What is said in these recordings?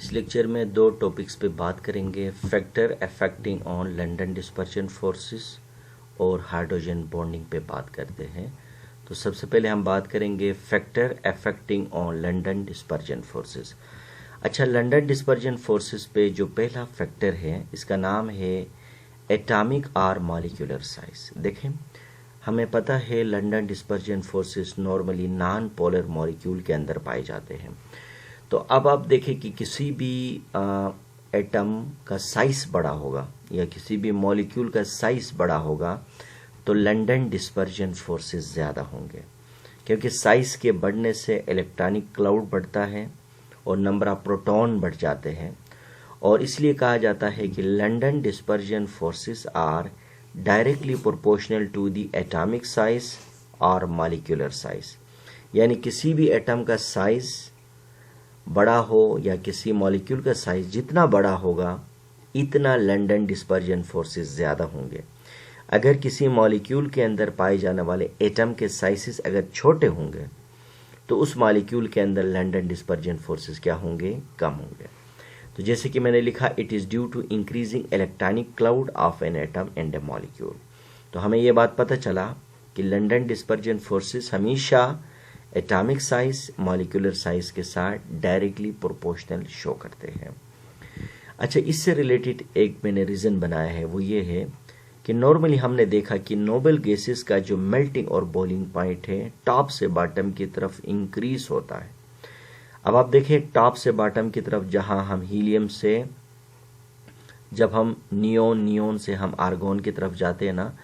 इस लेक्चर में दो टॉपिक्स पे बात करेंगे, factor affecting on London dispersion forces और हाइड्रोजन बॉन्डिंग पे बात करते हैं। तो सबसे पहले हम बात करेंगे factor affecting on London dispersion forces. अच्छा, लंदन डिस्पर्जन फोर्सेस पे जो पहला फैक्टर है इसका नाम है एटॉमिक आर मॉलिक्यूलर साइज। देखें, हमें पता है London dispersion forces normally non polar molecule के अंदर पाए जाते हैं। तो अब आप देखें कि किसी भी एटम का साइज बड़ा होगा या किसी भी मॉलिक्यूल का साइज बड़ा होगा तो लंदन डिस्पर्जन फोर्सेस ज़्यादा होंगे, क्योंकि साइज के बढ़ने से इलेक्ट्रॉनिक क्लाउड बढ़ता है और नंबर ऑफ प्रोटॉन बढ़ जाते हैं, और इसलिए कहा जाता है कि London dispersion forces are directly proportional to the atomic size और मॉलिक्यूलर साइज। यानी किसी भी एटम का साइज बड़ा हो या किसी मॉलिक्यूल का साइज जितना बड़ा होगा इतना लंदन डिस्पर्जन फोर्सेस ज़्यादा होंगे। अगर किसी मॉलिक्यूल के अंदर पाए जाने वाले एटम के साइजेस अगर छोटे होंगे तो उस मॉलिक्यूल के अंदर लंदन डिस्पर्जन फोर्सेस क्या होंगे? कम होंगे। तो जैसे कि मैंने लिखा, it is due to increasing electronic cloud of an atom and a molecule. तो हमें यह बात पता चला कि लंदन डिस्पर्जन फोर्सेस हमेशा एटॉमिक साइज मॉलिक्यूलर साइज के साथ डायरेक्टली प्रोपोर्शनल शो करते हैं। अच्छा, इससे रिलेटेड एक मैंने रीज़न बनाया है, वो ये है कि नॉर्मली हमने देखा कि नोबल गैसेस का जो मेल्टिंग और बॉइलिंग पॉइंट है टॉप से बॉटम की तरफ इंक्रीज होता है। अब आप देखें टॉप से बॉटम की तरफ, जहां हम हीलियम से जब हम नियोन से हम आर्गोन की तरफ जाते हैं ना,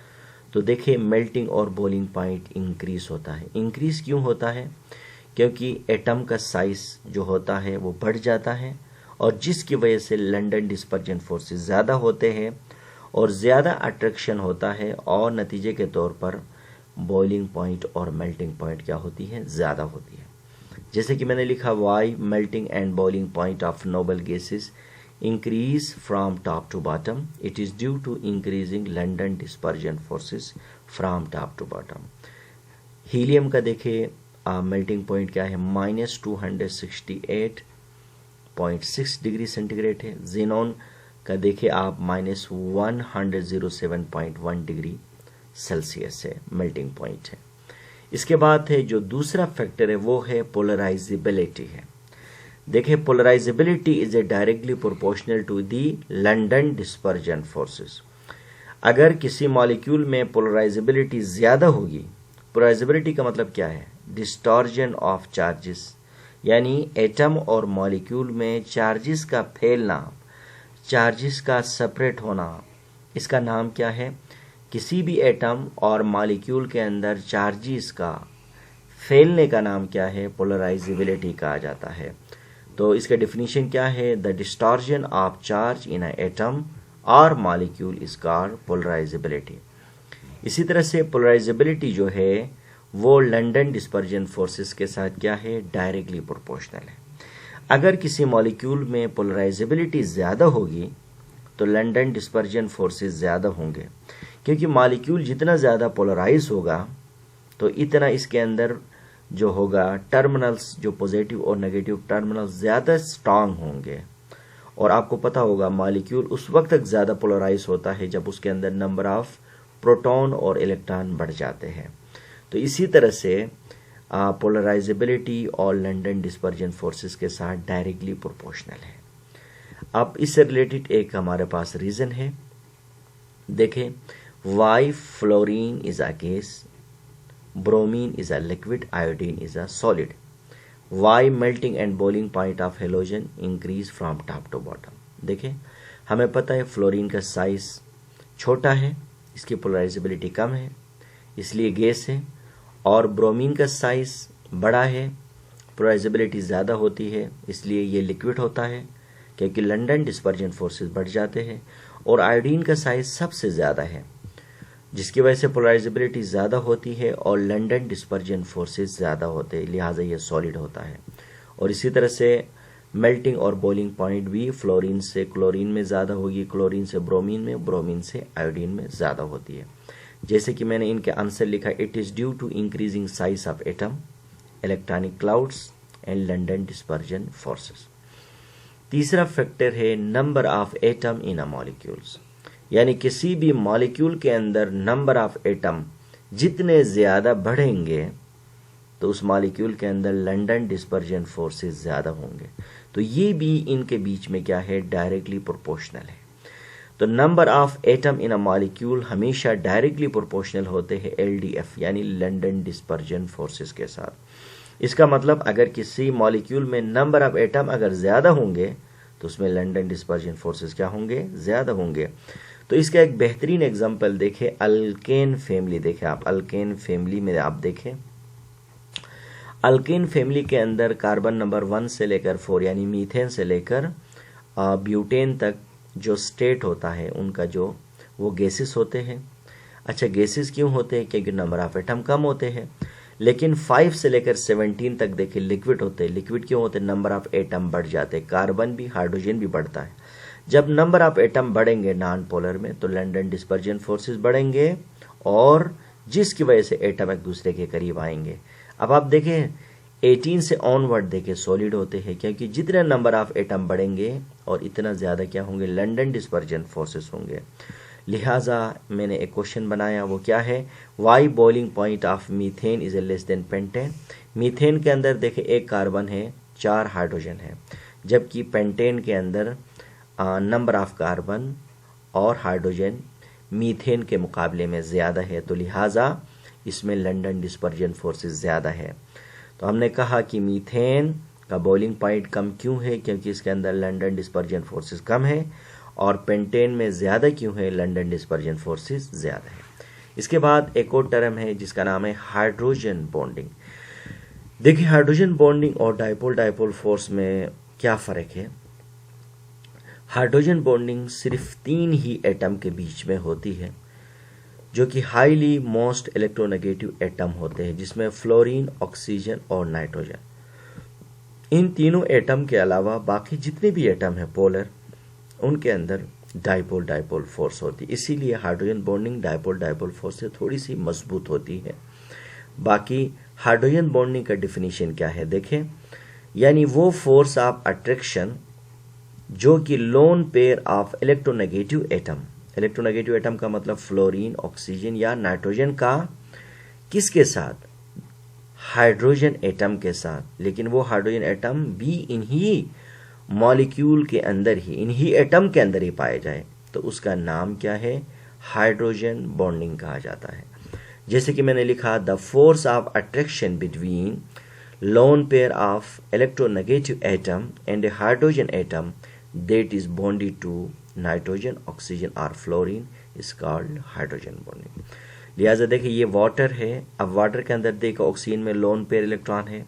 तो देखिए मेल्टिंग और बॉइलिंग पॉइंट इंक्रीज होता है। इंक्रीज क्यों होता है? क्योंकि एटम का साइज जो होता है वो बढ़ जाता है, और जिसकी वजह से लंदन डिस्पर्जन फोर्सेस ज़्यादा होते हैं और ज़्यादा अट्रैक्शन होता है, और नतीजे के तौर पर बॉइलिंग पॉइंट और मेल्टिंग पॉइंट क्या होती है? ज़्यादा होती है। जैसे कि मैंने लिखा, why melting and boiling point of noble gases increase from top to bottom, it is due to increasing London dispersion forces from top to bottom. Helium का देखिए मेल्टिंग पॉइंट क्या है? -268.6 डिग्री सेंटीग्रेड है। जेनॉन का देखिए आप -107.1 degree Celsius है, melting point है। इसके बाद है जो दूसरा फैक्टर है वो है पोलराइजेबिलिटी है। देखिए, polarizability is a directly proportional to the London dispersion forces. अगर किसी मॉलिक्यूल में पोलराइजेबिलिटी ज़्यादा होगी, पोलराइजेबिलिटी का मतलब क्या है? डिस्टॉर्जन ऑफ चार्जेस, यानी एटम और मॉलिक्यूल में चार्जेस का फैलना, चार्जेस का सेपरेट होना, इसका नाम क्या है? किसी भी एटम और मॉलिक्यूल के अंदर चार्जेस का फैलने का नाम क्या है? पोलराइजेबिलिटी कहा जाता है। तो इसका डेफिनेशन क्या है? The distortion of charge in a atom और मॉलिक्यूल इज कॉल्ड पोलराइजेबिलिटी। इसी तरह से पोलराइजेबिलिटी जो है वो लंदन डिस्पर्जन फोर्सेस के साथ क्या है? डायरेक्टली प्रोपोर्शनल है। अगर किसी मॉलिक्यूल में पोलराइजेबिलिटी ज़्यादा होगी तो लंदन डिस्पर्जन फोर्सेस ज़्यादा होंगे, क्योंकि मॉलिक्यूल जितना ज़्यादा पोलराइज होगा तो इतना इसके अंदर जो होगा टर्मिनल्स, जो पॉजिटिव और नेगेटिव टर्मिनल्स ज़्यादा स्ट्रांग होंगे। और आपको पता होगा मॉलिक्यूल उस वक्त तक ज़्यादा पोलराइज होता है जब उसके अंदर नंबर ऑफ प्रोटॉन और इलेक्ट्रॉन बढ़ जाते हैं। तो इसी तरह से पोलराइजेबिलिटी और लंदन डिस्पर्जन फोर्सेस के साथ डायरेक्टली प्रोपोर्शनल है। अब इससे रिलेटेड एक हमारे पास रीज़न है। देखें, why fluorine is a gas, bromine is a liquid, iodine is a solid. Why melting and boiling point of halogen increase from top to bottom? देखें, हमें पता है फ्लोरीन का साइज छोटा है, इसकी पोलराइजेबिलिटी कम है, इसलिए गैस है, और ब्रोमीन का साइज बड़ा है, पोलराइजेबिलिटी ज़्यादा होती है, इसलिए ये लिक्विड होता है, क्योंकि लंदन डिस्पर्जन फोर्सेस बढ़ जाते हैं। और आयोडीन का साइज सबसे ज़्यादा है, जिसकी वजह से पोलराइजेबिलिटी ज़्यादा होती है और लंदन डिस्पर्जन फोर्सेस ज़्यादा होते हैं, लिहाजा ये सॉलिड होता है। और इसी तरह से मेल्टिंग और बॉइलिंग पॉइंट भी फ्लोरीन से क्लोरीन में ज़्यादा होगी, क्लोरीन से ब्रोमीन में, ब्रोमीन से आयोडीन में ज़्यादा होती है। जैसे कि मैंने इनके आंसर लिखा, it is due to increasing size of atom, electronic clouds and London dispersion forces. तीसरा फैक्टर है number of atom in a molecules, यानी किसी भी मॉलिक्यूल के अंदर नंबर ऑफ एटम जितने ज्यादा बढ़ेंगे तो उस मॉलिक्यूल के अंदर लंडन डिस्पर्जन फोर्सेस ज्यादा होंगे। तो ये भी इनके बीच में क्या है, डायरेक्टली प्रोपोर्शनल है। तो number of atom in a molecule हमेशा डायरेक्टली प्रोपोर्शनल होते हैं LDF यानी लंडन डिस्पर्जन फोर्सेस के साथ। इसका मतलब अगर किसी मॉलिक्यूल में नंबर ऑफ एटम अगर ज्यादा होंगे तो उसमें लंडन डिस्पर्जन फोर्सेस क्या होंगे, ज्यादा होंगे। तो इसका एक बेहतरीन एग्जांपल देखें, अल्केन फैमिली देखें आप, अल्केन फैमिली में आप देखें, अल्केन फैमिली के अंदर कार्बन नंबर 1 से लेकर 4 यानी मीथेन से लेकर ब्यूटेन तक जो स्टेट होता है उनका जो वो गैसेस होते हैं। अच्छा, गैसेस क्यों होते हैं, क्योंकि नंबर ऑफ एटम कम होते हैं। लेकिन 5 से लेकर 17 तक देखिए लिक्विड होते हैं। लिक्विड क्यों होते हैं, नंबर ऑफ एटम बढ़ जाते हैं, कार्बन भी हाइड्रोजन भी बढ़ता है। जब नंबर ऑफ एटम बढ़ेंगे नॉन पोलर में तो लंडन डिस्पर्जन फोर्सेस बढ़ेंगे और जिसकी वजह से एटम एक दूसरे के करीब आएंगे। अब आप देखें 18 से ऑनवर्ड देखें सॉलिड होते हैं, क्योंकि जितने नंबर ऑफ एटम बढ़ेंगे और इतना ज्यादा क्या होंगे, लंडन डिस्पर्जन फोर्सेस होंगे। लिहाजा मैंने एक क्वेश्चन बनाया, वो क्या है, why boiling point of methane is a less than pentane. Methane के अंदर देखें 1 कार्बन है, 4 हाइड्रोजन है, जबकि पेंटेन के अंदर नंबर ऑफ कार्बन और हाइड्रोजन मीथेन के मुकाबले में ज्यादा है। तो लिहाजा इसमें लंडन डिस्पर्जन फोर्सेस ज्यादा है। तो हमने कहा कि मीथेन का बॉइलिंग पॉइंट कम क्यों है, क्योंकि इसके अंदर लंडन डिस्पर्जन फोर्सेस कम है, और पेंटेन में ज्यादा क्यों है, लंडन डिस्पर्जन फोर्सेस ज्यादा है। इसके बाद एक और टर्म है जिसका नाम है हाइड्रोजन बॉन्डिंग। देखिए हाइड्रोजन बॉन्डिंग और डाइपोल डाइपोल फोर्स में क्या फर्क है। हाइड्रोजन बॉन्डिंग सिर्फ 3 ही एटम के बीच में होती है, जो कि हाईली मोस्ट इलेक्ट्रोनेगेटिव एटम होते हैं, जिसमें फ्लोरीन, ऑक्सीजन और नाइट्रोजन। इन तीनों एटम के अलावा बाकी जितने भी एटम है पोलर, उनके अंदर डाइपोल डाइपोल फोर्स होती है। इसीलिए hydrogen bonding dipole dipole force से थोड़ी सी मजबूत होती है। बाकी हाइड्रोजन बॉन्डिंग का डिफिनीशन क्या है देखें, यानी वो फोर्स ऑफ अट्रैक्शन जो कि lone pair of electronegative atom, electronegative atom का मतलब फ्लोरीन, ऑक्सीजन या नाइट्रोजन का, किसके साथ, हाइड्रोजन एटम के साथ। लेकिन वो हाइड्रोजन एटम भी इन्हीं मॉलिक्यूल के अंदर ही, इन्हीं एटम के अंदर ही पाए जाए, तो उसका नाम क्या है, हाइड्रोजन बॉन्डिंग कहा जाता है। जैसे कि मैंने लिखा, the force of attraction between lone pair of electronegative atom and A hydrogen atom that is bonded to nitrogen, oxygen or fluorine is called hydrogen bonding। लिहाजा देखिए ये वाटर है, अब वाटर के अंदर देखो ऑक्सीजन में लोन पेयर इलेक्ट्रॉन है,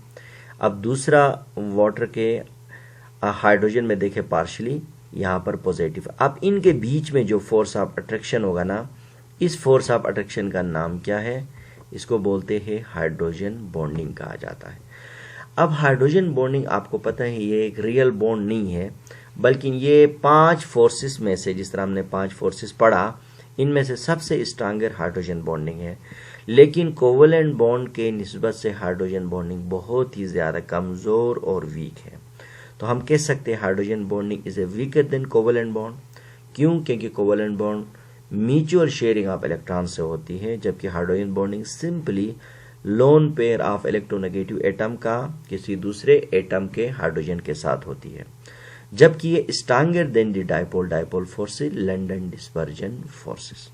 अब दूसरा वाटर के हाइड्रोजन में देखे पार्शली यहाँ पर पॉजिटिव। अब इनके बीच में जो फोर्स ऑफ अट्रैक्शन होगा ना, इस फोर्स ऑफ अट्रैक्शन का नाम क्या है, इसको बोलते हैं हाइड्रोजन बॉन्डिंग कहा जाता है। अब हाइड्रोजन बॉन्डिंग आपको पता है ये एक रियल बॉन्ड नहीं है, बल्कि ये 5 फोर्सेस में से, जिस तरह हमने 5 फोर्सेस पढ़ा, इनमें से सबसे स्ट्रांगर हाइड्रोजन बॉन्डिंग है। लेकिन कोवेलेंट बॉन्ड के निस्बत से हाइड्रोजन बॉन्डिंग बहुत ही ज्यादा कमजोर और वीक है। तो हम कह सकते हैं hydrogen bonding is a weaker then covalent bond. क्यों, क्योंकि covalent bond mutual sharing of electron से होती है, जबकि hydrogen bonding simply lone pair of electronegative atom का किसी दूसरे एटम के हाइड्रोजन के साथ होती है, जबकि ये stronger then the dipole dipole forces, London dispersion forces.